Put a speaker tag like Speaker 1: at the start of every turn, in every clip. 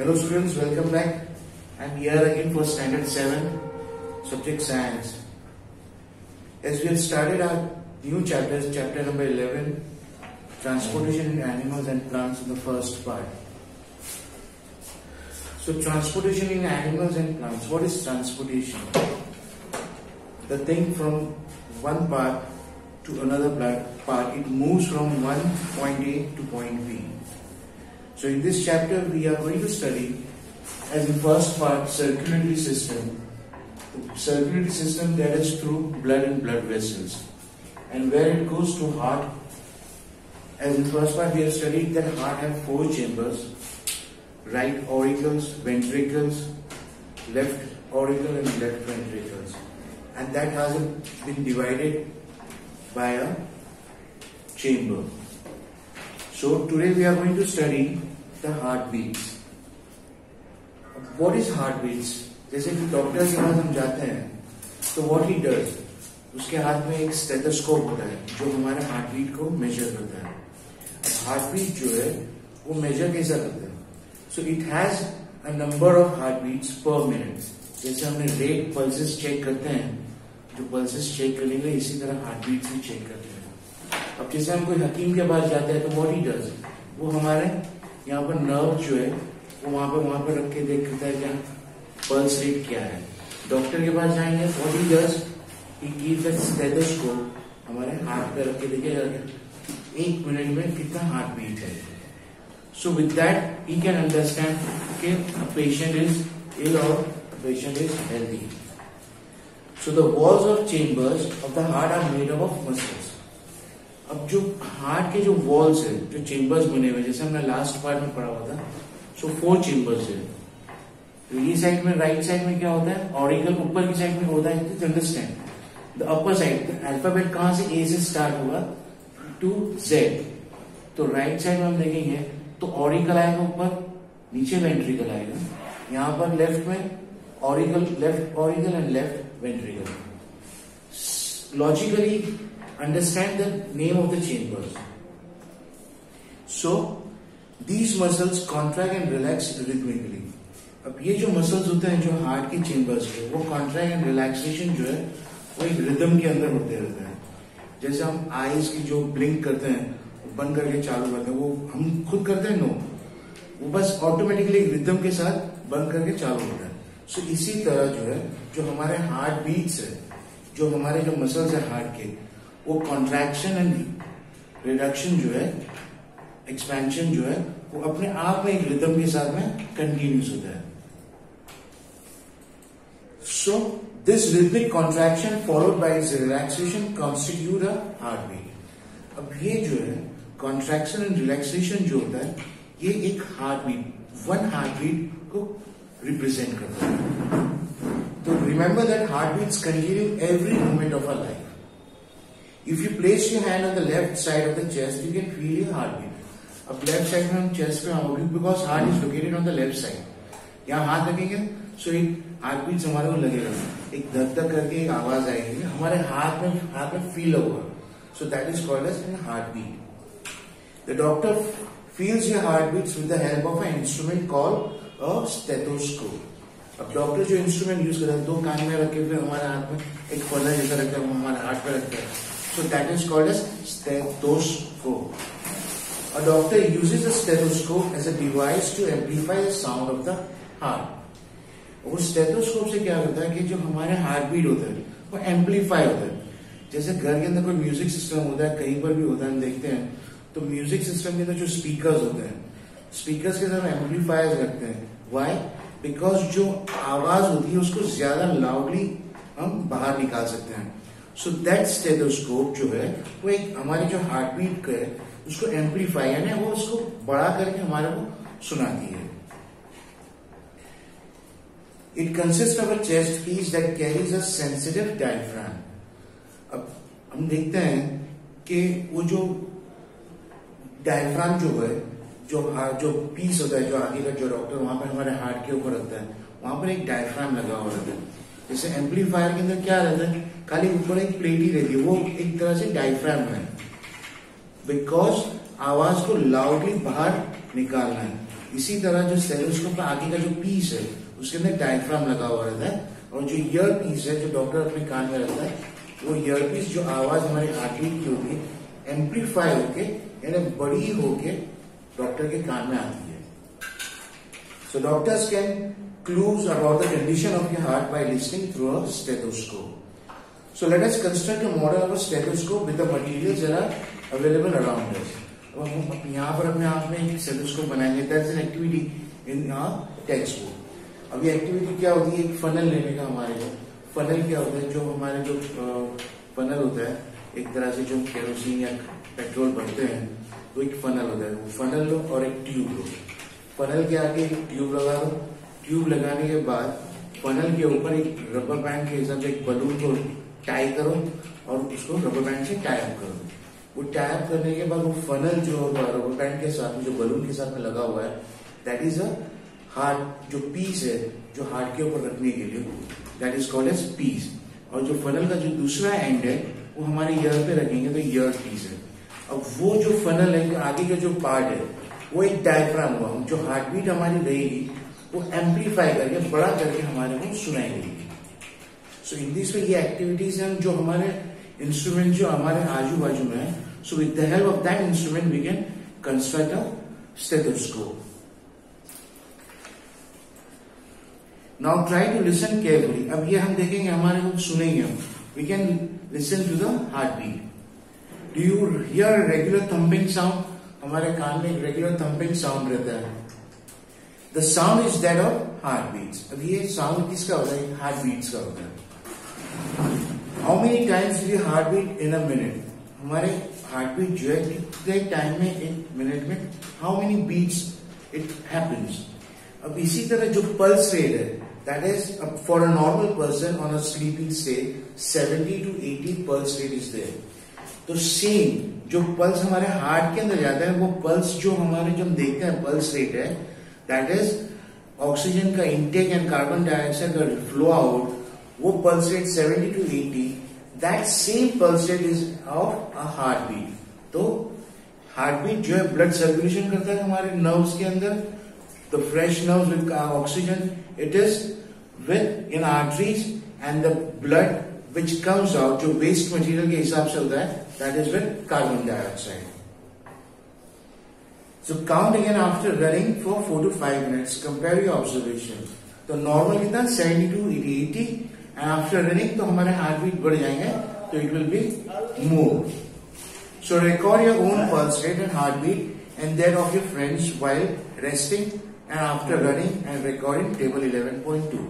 Speaker 1: Hello students, welcome back. I'm here again for standard 7, subject science. As we have started our new chapters, chapter number 11, transportation in animals and plants in the first part. So transportation in animals and plants. What is transportation? The thing from one part to another part, it moves from one point A to point B. So in this chapter we are going to study as the first part circulatory system. The circulatory system that is through blood and blood vessels, and where it goes to heart. As in first part we have studied that heart have 4 chambers: right auricles, ventricles, left auricle and left ventricles, and that hasn't been divided by a chamber. So today we are going to study the heartbeats. What is heartbeats? जैसे कि doctor के पास हम जाते हैं तो what he does, उसके हाथ में एक स्टेथोस्कोप होता है जो हमारे हार्टबीट को मेजर करता है. अब हार्टबीट जो है वो मेजर कैसा करता है? So it has a number of heartbeats per minute. जैसे हमने रेट पल्सेस चेक करते हैं, जो पल्सेस चेक करेंगे इसी तरह हार्टबीट भी चेक करते हैं. अब जैसे हम कोई हकीम के पास जाते हैं तो what he does, वो हमारे यहाँ पर नर्व जो है वो वहां पर रख के देखता है क्या पल्स रेट क्या है. डॉक्टर के पास जाएंगे what he does, he keeps the stethoscope हमारे हार्ट पे रख के देखेगा 1 मिनट में कितना हार्ट बीट है. So with that he can understand कि पेशेंट इज इल और patient is healthy. So the walls of chambers of the heart are made up of muscles. अब जो हार्ट के जो वॉल्स है, जो चेम्बर्स बने हुए, जैसे हमने लास्ट पार्ट में पढ़ा हुआ था, सो 4 चेम्बर्स है. तो ये साइड में, राइट साइड में क्या होता है, ऑरिकल ऊपर की साइड में होता है. To understand the upper side, alphabet कहां से ए से स्टार्ट होगा टू जेड. तो राइट साइड में हम देखेंगे तो ऑरिकल आएगा ऊपर, नीचे वेंट्रिकल आएगा. यहां पर लेफ्ट में auricle, left auricle and left ventricle. Logically understand the name of the chambers. So these muscles contract and relax rhythmically. अब ये जो मसल्स होते हैं जो हार्ट के चेम्बर्स के, वो कॉन्ट्रैक्ट एंड रिलैक्सेशन जो है वो एक रिदम के अंदर होते रहते हैं. जैसे हम आईज की जो ब्लिंक करते हैं, बंद करके चालू करते हैं, वो हम खुद करते हैं? नो, वो बस ऑटोमेटिकली एक रिदम के साथ बंद करके चालू होता है. सो इसी तरह जो है जो हमारे हार्ट बीट्स है, जो हमारे जो मसल्स है हार्ट के, वो कॉन्ट्रैक्शन एंड रिडक्शन जो है, एक्सपेंशन जो है, वो अपने आप में एक रिदम के साथ में कंटिन्यूस होता है. So this rhythmic contraction followed by it's relaxation constitute a heartbeat. अब ये जो है कॉन्ट्रैक्शन एंड रिलैक्सेशन जो होता है, ये एक हार्टबीट, वन हार्टबीट को रिप्रेजेंट करता है. तो remember that heartbeats continue every moment of a life. If you place your hand on the left side of the chest, you can feel your heartbeat. अब लेफ्ट साइड में हम chest पे आओगे because heart is located on the left side. यहाँ हाथ रखेंगे सो एक heartbeat हमारे को लगेगा, एक धक धक करके एक आवाज आएगी हमारे हाथ में फील होगा. So that is called as heartbeat. The doctor feels your heartbeats with the help of an instrument called a stethoscope. अब डॉक्टर जो इंस्ट्रूमेंट यूज करता है, 2 कान में रखे हुए हमारे हाथ में एक पल्ला जैसा रखता है, वो हमारे हाथ पे रखता है. So that is called as stethoscope. A doctor uses a stethoscope as a device to amplify the sound of the heart. वो स्टेथोस्कोप से क्या होता है कि जो हमारे हार्ट बीट होता है वो एम्पलीफाई होता है. जैसे घर के अंदर कोई म्यूजिक सिस्टम होता है, कहीं पर भी होता है, हम देखते हैं तो म्यूजिक सिस्टम के अंदर जो स्पीकर्स होते हैं, स्पीकर्स के साथ एम्पलीफायर्स रखते हैं. व्हाई? बिकॉज जो आवाज होती है उसको ज्यादा लाउडली हम बाहर निकाल सकते हैं. सो दैट स्टेथोस्कोप जो है वो एक हमारी जो हार्टबीट का है उसको एम्पलीफाई, यानी वो उसको बड़ा करके हमारे को सुनाती है. It consist of a chest piece that carries a sensitive diaphragm. अब हम देखते हैं कि वो जो डायफ्राम जो है, जो पीस होता है, जो आगे का जो डॉक्टर वहां पर हमारे हार्ट के ऊपर रखता है, वहां पर एक डायफ्राम लगा हुआ रहता है. जैसे एम्पलीफायर के अंदर क्या रहता है, खाली ऊपर एक प्लेट ही रहती है, वो एक तरह से डायफ्राम है. बिकॉज आवाज को लाउडली बाहर निकालना है. इसी तरह जो स्टेथोस्कोप का आगे का जो पीस है उसके अंदर डायफ्राम लगा हुआ रहता है, और जो ईयर पीस है जो डॉक्टर अपने कान में रखता है, वो ईयर पीस जो आवाज हमारे हार्टबीट की होती है एम्पलीफाई होके यानी बड़ी होके डॉक्टर के कान में आती है. So doctors can clues about the condition of your heart by listening through a stethoscope. So let us construct a model of a stethoscope with the materials that are available around us. अब हम यहाँ पर अपने आप में एक stethoscope बनाएंगे. That's an activity in our textbook. अब ये एक्टिविटी क्या होती है, एक फनल लेने का. हमारे को फनल क्या होता है, जो हमारे जो फनल होता है एक तरह से जो केरोसिन या पेट्रोल भरते हैं वो एक फनल होता है. वो फनल लो और एक ट्यूब लो. फनल के आगे एक ट्यूब लगा दो. ट्यूब लगाने के बाद फनल के ऊपर एक रबर बैंड के हिसाब से एक बलून को टाई करो और उसको रबर बैंड से टाई अप करो. वो टाई अप करने के बाद वो फनल जो रबर बैंड के साथ में जो बलून के साथ में लगा हुआ है, दैट इज अ हार्ट. जो पीस है जो हार्ट के ऊपर रखने के लिए, that is called as piece. और जो फनल का जो दूसरा एंड है वो हमारे ईयर पे रखेंगे तो ईयर पीस है. अब वो जो फनल है आगे का जो पार्ट है वो एक डायफ्राम हुआ. जो हार्टबीट हमारी रहेगी वो एम्पलीफाई करके बड़ा करके हमारे को सुनाई देगी. सो इन दिस वे ये एक्टिविटीज हैं जो हमारे इंस्ट्रूमेंट जो हमारे आजू बाजू में है. So with the help of that instrument we can construct a stethoscope. Now try to listen carefully. अब ये हम देखेंगे, हमारे को सुनेंगे. We can listen to the heart beat. Do you hear regular thumping sound? हमारे कान में एक रेगुलर थम्पिंग साउंड रहता है. The sound is that of heartbeats. अब ये साउंड किसका होता है? हार्टबीट्स का होता है. How many times do you heartbeat in a minute? हमारे हार्टबीट जो है कितने टाइम में, एक मिनट में, how many beats it happens? अब इसी तरह जो पल्स रेट है, that is for a normal person on a sleeping state 70 to 80 pulse rate is there. तो सेम जो पल्स हमारे हार्ट के अंदर जाता है वो पल्स जो हमारे जो हम देखते हैं पल्स रेट है, दैट इज ऑक्सीजन का इनटेक एंड कार्बन डाइऑक्साइड का फ्लो आउट. वो pulse rate 70 to 80, that same pulse rate is of a heart beat. तो हार्ट बीट जो है ब्लड सर्कुलेशन करता है हमारे नर्व्स के अंदर. The fresh nerves with oxygen, it is with in arteries, and the blood which comes out जो waste material के हिसाब से होता है, that is with carbon dioxide. So count again after running for 4 to 5 minutes. Compare your observation. तो normal कितना 70 to 80 and after running तो हमारे हार्ट बीट बढ़ जाएंगे तो it will be more. So record your own pulse rate and heartbeat and that of your friends while resting and after running and recording table 11.2.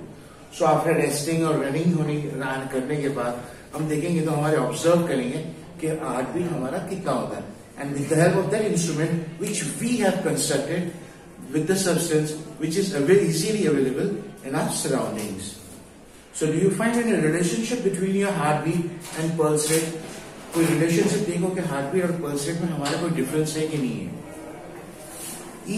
Speaker 1: So after resting और running run करने के बाद हम देखेंगे तो हमारे ऑब्जर्व करेंगे कि हार्ट बीट हमारा कितना होता है. And with the help of that instrument which we have constructed with the substance which is easily available in our surroundings. So do you find any relationship between your heartbeat and pulse rate? कोई relationship देखो कि heartbeat और pulse rate में हमारा कोई difference है कि नहीं है.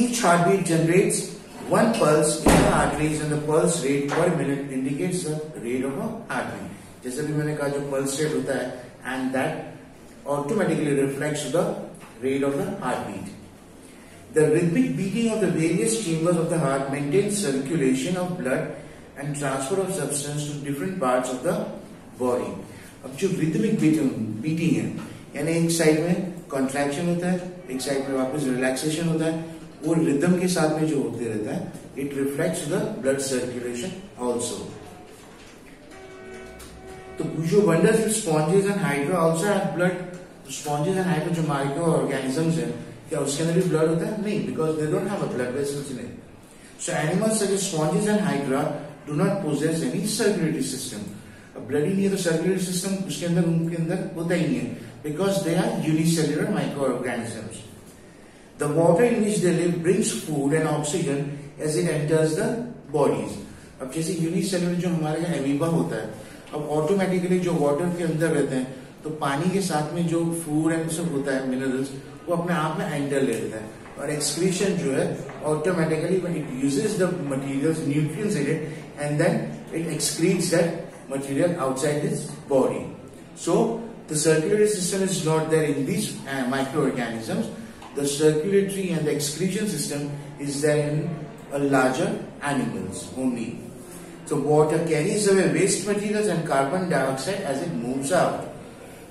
Speaker 1: Each heartbeat generates one pulse in the arteries and the pulse rate per minute indicates the rate of a heartbeat. जैसे भी मैंने कहा जो pulse rate होता है and that automatically reflects the rate of the heartbeat. The rhythmic beating of the various chambers of the heart maintains circulation of blood and transfer of substance to different parts of the body. अब जो rhythmic beating है, यानी एक side में contraction होता है, एक side में वापस relaxation होता है, वो rhythm के साथ में जो होते रहता है, it reflects the blood circulation also. तो जो wonders if sponges and hydra also have blood. Sponges and hydra जो माइक्रो ऑर्गेनिजम्स हैं, क्या उसके अंदर भी ब्लड होता है? नहीं, because they don't have a blood vessels in it. So animals such as sponges and hydra do not possess any circulatory system. अब ब्लड ही नहीं है तो circulatory system उसके अंदर उनके अंदर होता ही नहीं है, because they are unicellular microorganisms. The water in which they live brings food and oxygen as it enters the bodies. अब जैसे यूनिसेल्युलर जो हमारे यहाँ एमीबा होता है, अब ऑटोमेटिकली जो वाटर के अंदर रहते हैं तो पानी के साथ में जो फूड एंड सब होता है मिनरल्स वो अपने आप में एंटर ले लेता है. और एक्सक्रीशन जो है automatically it uses the materials nutrients in it and then it excretes that material outside his body. So the circulatory system is not there in these micro organisms. the circulatory and the excretion system is there in a larger animals only. So water carries away waste materials and carbon dioxide as it moves out.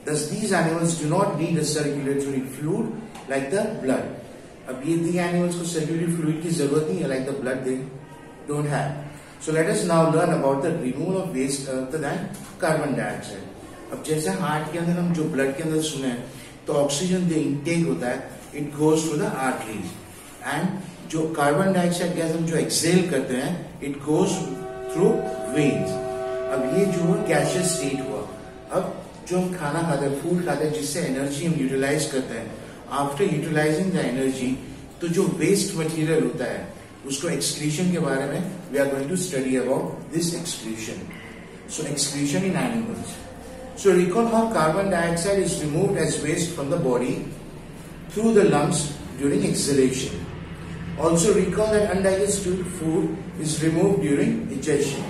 Speaker 1: Thus these animals do not need a circulatory fluid like the blood. अब ये दी animals को circulatory fluid की जरूरत नहीं है, like the blood they don't have. So let us now learn about the removal of waste other than carbon dioxide. अब जैसे heart के अंदर हम जो ब्लड के अंदर सुने हैं, तो ऑक्सीजन जो इंटेक होता है, it goes through the arteries, and जो कार्बन डाइऑक्साइड गैस हम जो एक्सेल करते हैं, इट गोज थ्रू वेन्स. अब ये जो गैसियस स्टेट हुआ. अब जो हम खाना खाते हैं, फूड खाते हैं, जिससे एनर्जी हम यूटिलाइज करते हैं, आफ्टर यूटिलाइजिंग द एनर्जी, तो जो वेस्ट मटेरियल होता है उसको एक्सक्रीशन के बारे में we are going to study about this excretion. So excretion in animals. So recall how carbon dioxide is removed as waste from the body through the lungs during exhalation. Also recall that undigested food is removed during digestion.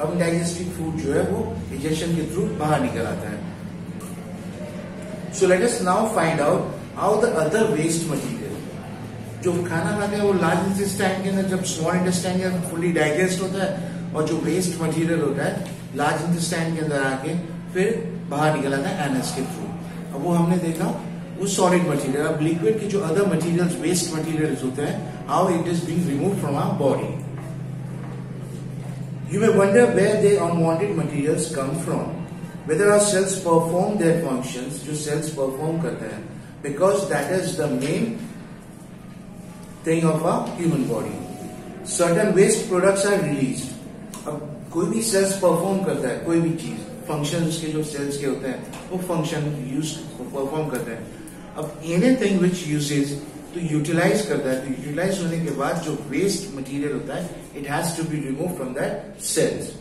Speaker 1: अब digested food जो है वो digestion के through बाहर निकल आता है. So let us now find out how the other waste material, जो खाना खाते हैं वो लार्ज इंटेस्टाइन के अंदर, जब स्मॉल इंटेस्टाइन के अंदर फुली डाइजेस्ट होता है, और जो वेस्ट मटेरियल होता है लार्ज इंटेस्टाइन के अंदर आके फिर बाहर निकल आता है एनएस के थ्रू. अब वो हमने देखा वो सॉलिड मटेरियल. अब लिक्विड की जो अदर मटेरियल्स, वेस्ट मटेरियल्स होते हैं, how it is being removed from our body. You may wonder where the unwanted materials come from. Whether our cells perform their functions, जो cells perform करते हैं, because that is the main thing of our human body. Certain waste products are released. अब कोई भी cells perform करता है, कोई भी चीज, फंक्शन उसके जो सेल्स के होते हैं वो फंक्शन यूज परफॉर्म करते हैं. अब एनीथिंग विच यूजेज तो यूटिलाइज करता है, तो यूटिलाइज होने के बाद जो वेस्ट मटेरियल होता है, it has to be remove from that cells.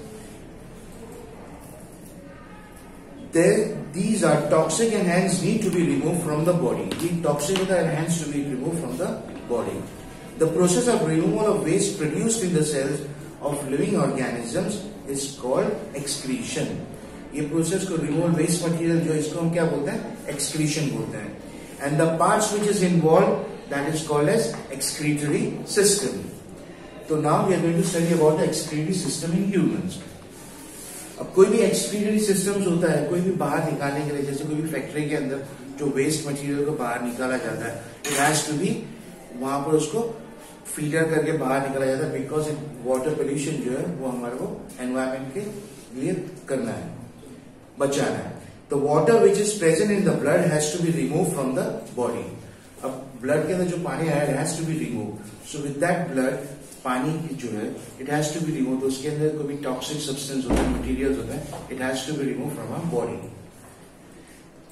Speaker 1: These are toxic and hence need to be removed from the body. The toxic होता है and hence to be removed from the body. The process of removal of waste produced in the cells of living organisms is called excretion. ये process को removal waste material जो इसको हम क्या बोलते हैं, एक्सक्रीशन बोलते हैं. And the parts which is involve that is called as excretory system. तो now we are going to study about the excretory system in humans. अब कोई भी एक्सक्रीटरी सिस्टम्स होता है, कोई भी बाहर निकालने के लिए, जैसे कोई भी फैक्ट्री के अंदर जो वेस्ट मटेरियल को बाहर निकाला जाता है, इट हैज टू बी वहां पर उसको फिल्टर करके बाहर निकाला जाता है, बिकॉज वाटर पोल्यूशन जो है वो हमारे को एनवायरमेंट के लिए करना है, बचाना है. तो water which is present in the blood has to be remove from the body. अब ब्लड के अंदर जो पानी आया has to be remove. So with that blood, पानी की जो है it has to be remove. तो उसके अंदर कोई भी टॉक्सिक सब्सटेंस होता है, मटीरियल होता है, it has to be remove from our body.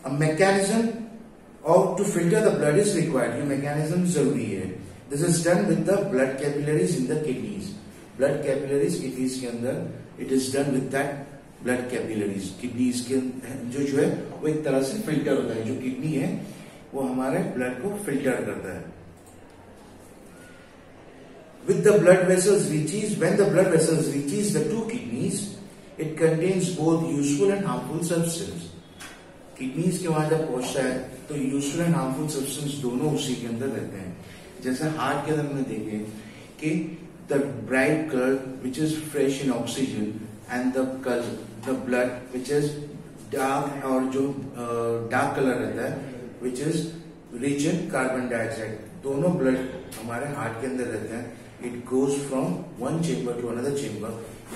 Speaker 1: A mechanism और to filter the blood is required. ये मैकेनिज्म जरूरी है. This is done with the blood capillaries in the kidneys. Blood capillaries kidneys के अंदर, it is done with that blood capillaries. Kidneys के जो है वो एक तरह से फिल्टर होता है. जो किडनी है वो हमारे ब्लड को फिल्टर करता है. With the blood vessels reaches, when the blood vessels reaches the two kidneys, it contains both useful and harmful substance. Kidneys के वहां जब पहुंचता है तो यूजफुल एंड हार्मफुल सब्सटेंस दोनों उसी के अंदर रहते हैं. जैसे हार्ट के अंदर हमने देखे कि the bright colour which is fresh in oxygen and the blood which is dark, और जो डार्क कलर रहता है which is rich in carbon dioxide. दोनों ब्लड हमारे हार्ट के अंदर रहते हैं. It goes from one chamber to another chamber.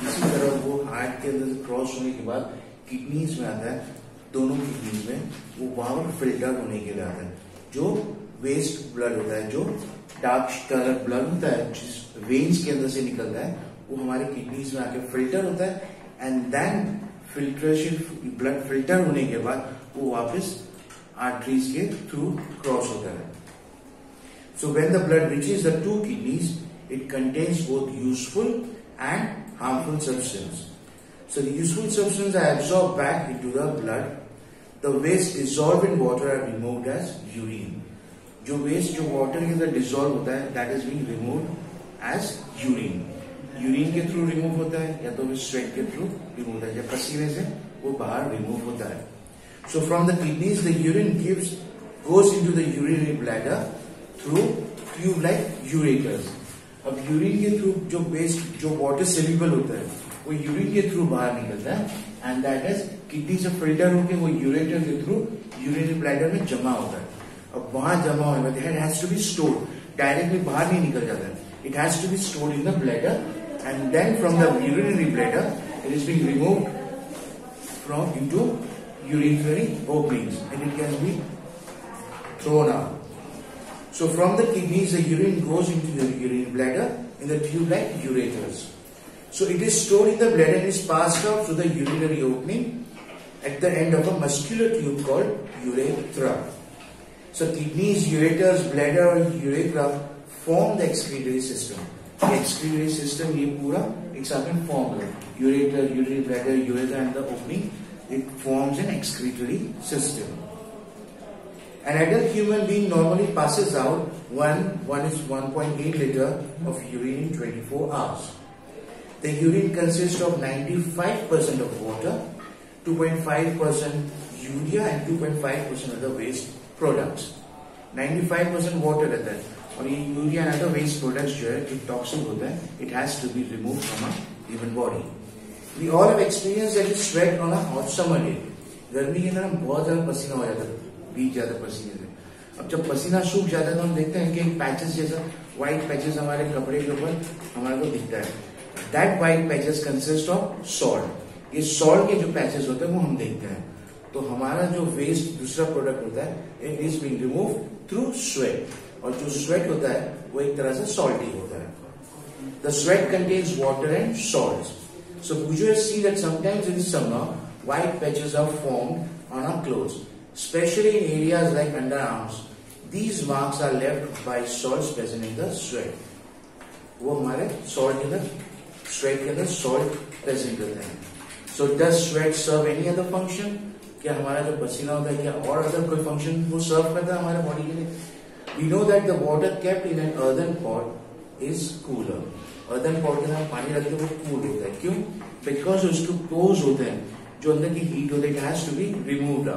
Speaker 1: इसी तरह वो हार्ट के अंदर क्रॉस होने के बाद किडनीज में आता है. दोनों किडनीज में वो वहां पर फिल्टर होने के लिए आता है. जो वेस्ट ब्लड होता है, जो डार्क कलर ब्लड होता है, जिस वेन्स के अंदर से निकलता है, वो हमारे किडनीज में आके फिल्टर होता है. And then filtration, blood filter होने के बाद वो वापस आर्टरीज के थ्रू क्रॉस होता है. So when the blood reaches the two kidneys, it contains both useful and harmful substance. So the useful substances are absorbed back into the blood. The waste dissolved in water are removed as urine. जो waste जो water के अंदर dissolve होता है, that is being removed as urine. Urine के through remove होता है, या तो sweat के through remove होता है. जब पसीने से वो बाहर remove होता है. So from the kidneys, the urine goes into the urinary bladder. through tube like ureters. अब यूरिन के थ्रू जो वेस्ट जो वाटर सोल्यूबल होता है वो यूरिन के थ्रू बाहर निकलता है एंड दैट इज किडनी से फिल्टर होकर वो यूरेटर के थ्रू यूरिनरी ब्लैडर में जमा होता है. अब वहां जमा होने बाद it has to be stored, directly बाहर नहीं निकल जाता है. It has to be stored in the bladder and then from the urinary bladder it is being removed from into urinary openings and it can be thrown out. So from the kidneys the urine goes into the urinary bladder in the tube like ureters. So it is stored in the bladder and is passed out through the urinary opening at the end of a muscular tube called urethra. So kidneys, ureters, bladder और urethra form the excretory system. The excretory system ये पूरा एक साथ में form है. Ureter, urinary bladder, urethra and the opening, it forms an excretory system. An adult human being normally passes out one is 1.8 liter of urine in 24 hours. The urine consists of 95% of water, 2.5% urea and 2.5% other waste products. 95% water रहता है और ये urea and other waste products जो है जो toxic होता है it has to be removed from a human body. We all have experienced that is sweat on a hot summer day. गर्मी के अंदर हम बहुत ज्यादा पसीना हो जाता है, भीग जाता है पसीने से. अब जब पसीना सूख जाता है तो हम देखते हैं कि एक पैचेस जैसा व्हाइट पैचेस हमारे कपड़े के ऊपर हमारे को दिखता है. That white patches consist of salt. ये सॉल्ट के जो पैचेस होते हैं वो हम देखते हैं. तो हमारा जो वेस्ट दूसरा प्रोडक्ट होता है it is being remove through sweat. और जो स्वेट होता है वो एक तरह से सॉल्टी होता है. The sweat contains water and salt. So would you see that sometimes in summer white patches are formed on our clothes, especially in areas like underarms. These marks are left by salts present in the sweat. वो हमारे salt के अंदर sweat के अंदर salt present करते हैं. So does sweat serve any other function? क्या हमारा जो पसीना होता है क्या और अदर कोई फंक्शन वो सर्व करता है हमारे बॉडी के लिए? We know that the water kept in an earthen pot is cooler. Earthen pot के अंदर पानी रखते हैं वो कूल होता है. क्यों? बिकॉज उसके पोर्स होते हैं जो अंदर की हीट होता है it has to be removed.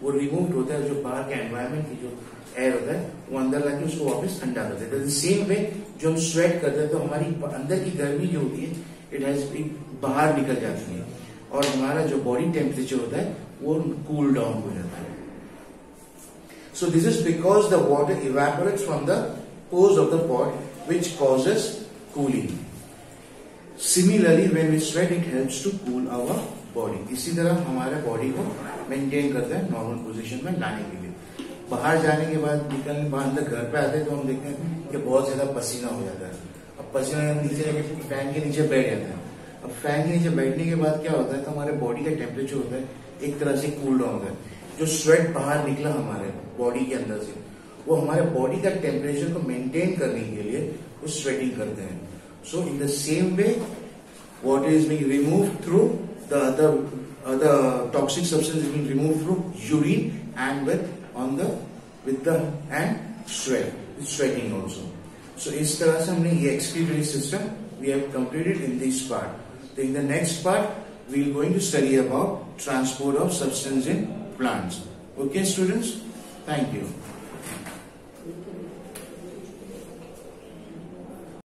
Speaker 1: वो रिमूव्ड होता है जो बाहर के एनवायरमेंट की जो एयर होता है वो अंदर लाके उसको वापस ठंडा कर देता है. सेम वे जो हम स्वेट करते हैं तो हमारी अंदर की गर्मी जो होती है इट हैज बी बाहर निकल जाती है और हमारा जो बॉडी टेम्परेचर होता है वो कूल डाउन हो जाता है. So this is because the water evaporates from the pores of the pot which causes cooling. Similarly, when we sweat, it helps to cool our body. इसी तरह हमारे बॉडी को मेंटेन करते हैं नॉर्मल पोजीशन में लाने के लिए. बाहर जाने के बाद निकलने बाद अंदर घर पे आते हैं तो हम देखते हैं कि बहुत ज्यादा पसीना हो जाता है. अब पसीना नीचे जाके फैन के नीचे बैठ जाता है. अब फैन के नीचे बैठने के बाद क्या होता है तो हमारे बॉडी का टेम्परेचर होता है एक तरह से कूल डाउन होता है. जो स्वेट बाहर निकला हमारे बॉडी के अंदर से वो हमारे बॉडी का टेम्परेचर को मेंटेन करने के लिए वो स्वेटिंग करते हैं. So in the same way, water is being removed through the other toxic substance is being removed through urine and with the and sweating also. So इस तरह से हमने ये excretory system we have completed in this part. So in the next part we are going to study about transport of substance in plants. Okay, students? Thank you.